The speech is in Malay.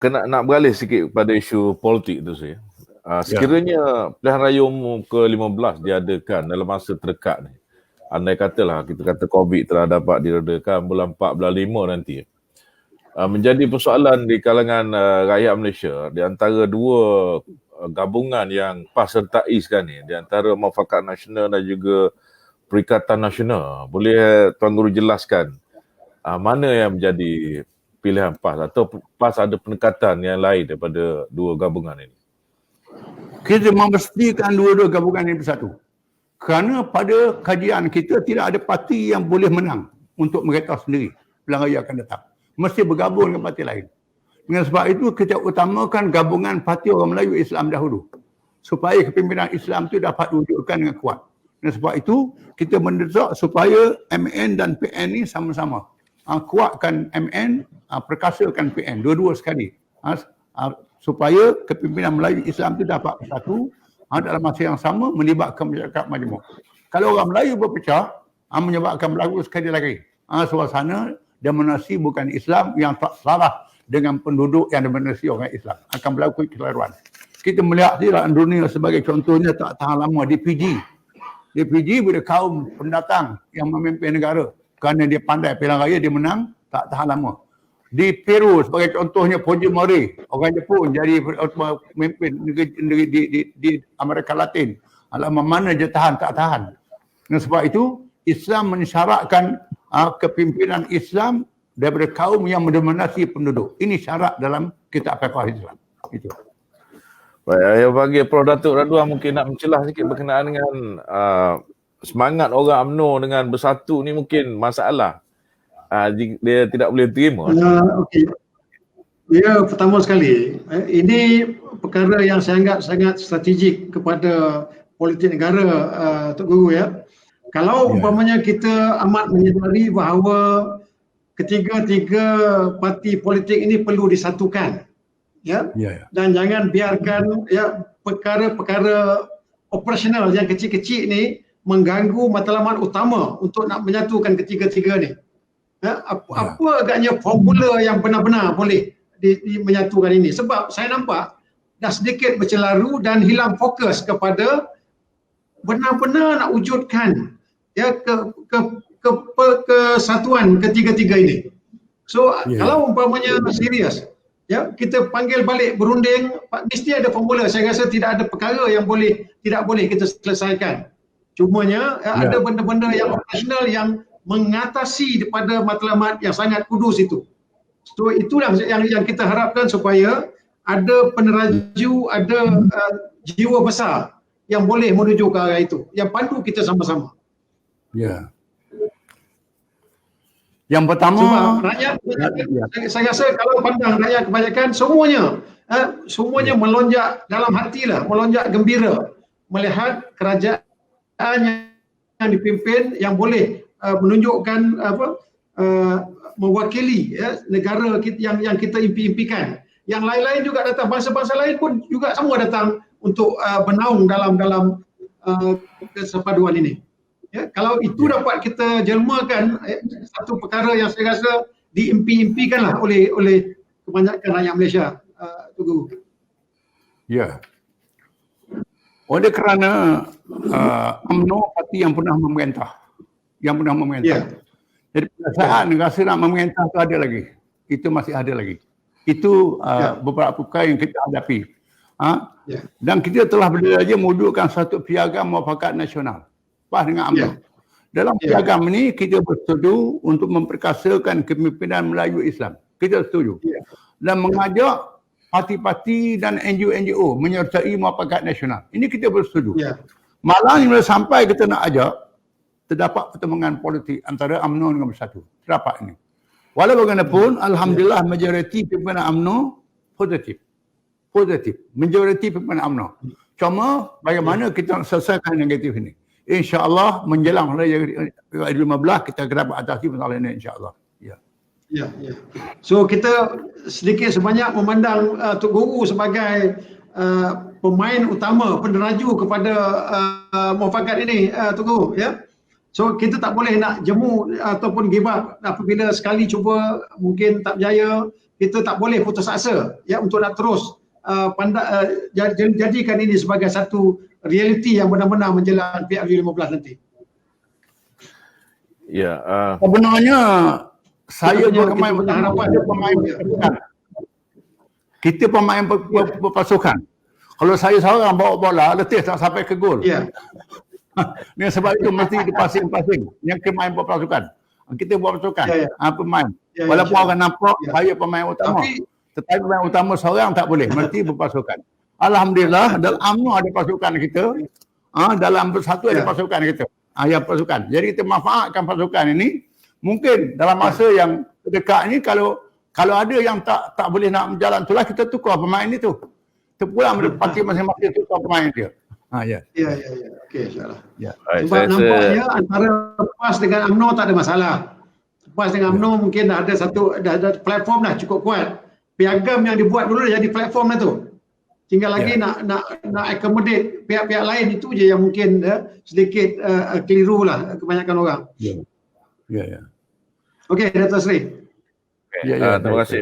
nak beralih sikit pada isu politik tu saya. Sekiranya pilihan raya umum ke-15 diadakan dalam masa terdekat ni, andai katalah kita kata COVID telah dapat diredakan bulan 4, bulan 5 nanti, menjadi persoalan di kalangan rakyat Malaysia di antara dua gabungan yang PAS sertai sekarang ni, di antara Muafakat Nasional dan juga Perikatan Nasional. Boleh Tuan Guru jelaskan mana yang menjadi pilihan PAS atau PAS ada pendekatan yang lain daripada dua gabungan ini? Kita memastikan dua-dua gabungan ini bersatu. Kerana pada kajian kita tidak ada parti yang boleh menang untuk mereka sendiri pilihan raya akan datang. Mesti bergabung dengan parti lain. Dengan sebab itu kita utamakan gabungan Parti Orang Melayu Islam dahulu. Supaya kepimpinan Islam itu dapat diwujudkan dengan kuat. Dan sebab itu kita mendesak supaya MN dan PN ini sama-sama. Kuatkan MN, perkasakan PN. Dua-dua sekali. Supaya kepimpinan Melayu Islam itu dapat bersatu dalam masa yang sama melibatkan masyarakat majmuk. Kalau orang Melayu berpecah, menyebabkan berlaku sekali lagi suasana dominasi bukan Islam yang tak salah dengan penduduk yang dominasi orang Islam. Akan berlaku kekeliruan. Kita melihat di dalam dunia sebagai contohnya tak tahan lama di Fiji. Di Fiji bila kaum pendatang yang memimpin negara kerana dia pandai pilihan raya dia menang, tak tahan lama. Di Peru sebagai contohnya Fujimori, orang Jepun jadi pemimpin negeri di Amerika Latin. Alam mana dia tahan, tak tahan. Dan sebab itu Islam mensyaratkan kepimpinan Islam daripada kaum yang mendominasi penduduk. Ini syarat dalam kitab fiqh Islam. Itu. Baik, bagi Prof. Datuk Radwan mungkin nak mencelah sikit berkenaan dengan semangat orang UMNO dengan bersatu ni mungkin masalah. Dia tidak boleh terima. Okey. Ya, pertama sekali, ini perkara yang saya anggap sangat strategik kepada politik negara, Tok Guru ya. Kalau umpamanya kita amat menyedari bahawa ketiga-tiga parti politik ini perlu disatukan, ya, dan jangan biarkan perkara-perkara operasional yang kecil-kecil ni mengganggu matlamat utama untuk nak menyatukan ketiga-tiga ni. Apa agaknya formula yang benar-benar boleh menyatukan ini? Sebab saya nampak dah sedikit bercelaru dan hilang fokus kepada benar-benar nak wujudkan kesatuan ketiga-tiga ini. So kalau umpamanya serius, kita panggil balik berunding, mesti ada formula. Saya rasa tidak ada perkara yang tidak boleh kita selesaikan. Cumanya ada benda-benda yang operasional yang mengatasi daripada matlamat yang sangat kudus itu. So itulah yang kita harapkan supaya ada peneraju, ada jiwa besar yang boleh menuju ke arah itu, yang pandu kita sama-sama. Yang pertama, sebab rakyat, saya rasa kalau pandang rakyat kebanyakan semuanya melonjak dalam hatilah, melonjak gembira melihat kerajaan yang dipimpin yang boleh menunjukkan mewakili negara kita yang kita impikan. Yang lain-lain juga datang, bangsa-bangsa lain pun juga semua datang untuk bernaung dalam kesepaduan ini. Kalau itu dapat kita jelmakan, satu perkara yang saya rasa diimpi-impikanlah oleh kebanyakan rakyat Malaysia, Tuan Guru. Oleh kerana UMNO parti yang pernah memerintah. Jadi pada saat rasa nak memerintah itu ada lagi. Itu masih ada lagi. Itu beberapa perkara yang kita hadapi. Dan kita telah berjaya mewujudkan satu piagam Muafakat Nasional. PAS dengan UMNO. Dalam piagam ini kita bersetuju untuk memperkasakan kepimpinan Melayu Islam. Kita setuju. Dan mengajak parti-parti dan NGO-NGO menyertai Muafakat Nasional. Ini kita bersetuju. Malah bila sampai kita nak ajak, terdapat pertemuan politik antara UMNO dengan Bersatu. Terdapat ini. Walau bagaimanapun, alhamdulillah majoriti pimpinan UMNO positif. Majoriti pimpinan UMNO. Cuma bagaimana kita nak selesaikan negatif ini? InsyaAllah menjelang Raya 15 kita akan dapat atasi masalah ini insyaAllah. So kita sedikit sebanyak memandang Tok Guru sebagai pemain utama, peneraju kepada muafakat ini, Tok Guru, ya. So kita tak boleh nak jemu ataupun give up apabila sekali cuba mungkin tak berjaya, kita tak boleh putus asa ya untuk nak terus jadikan ini sebagai satu realiti yang benar-benar menjelang PRU15 nanti. Ya, Sebenarnya saya Kita punya bermain harapan. pemain berpasukan. Kita pemain berpasukan. Kalau saya seorang bawa bola, letih tak sampai ke gol. Ya. Dengan sebab itu mesti dipasing-pasing. Yang pemain berpasukan. Kita buat pasukan. Ya, ya. Pemain. Ya, ya, Walaupun ya. orang nampak Ya. saya pemain utama. Tapi Tetapi pemain utama seorang tak boleh. Mesti berpasukan. Alhamdulillah dalam UMNO ada pasukan kita. Dalam Bersatu ada Ya. pasukan kita. Yang pasukan. Jadi kita manfaatkan pasukan ini. Mungkin dalam masa yang dekat ini kalau ada yang tak boleh nak berjalan itulah kita tukar pemain itu. Kita pulang parti masing-masing tukar pemain dia. Ya. ya. Okey, insya-Allah. Ya. baik, Sebab saya rasa nampaknya antara PAS dengan UMNO tak ada masalah. PAS dengan UMNO mungkin dah ada platform dah cukup kuat. Piagam yang dibuat dulu dah jadi platform dah tu. Tinggal lagi nak accommodate pihak-pihak lain, itu je yang mungkin sedikit keliru lah kebanyakan orang. Ya. Okey, Dato' Sri. Ya, terima baik. kasih.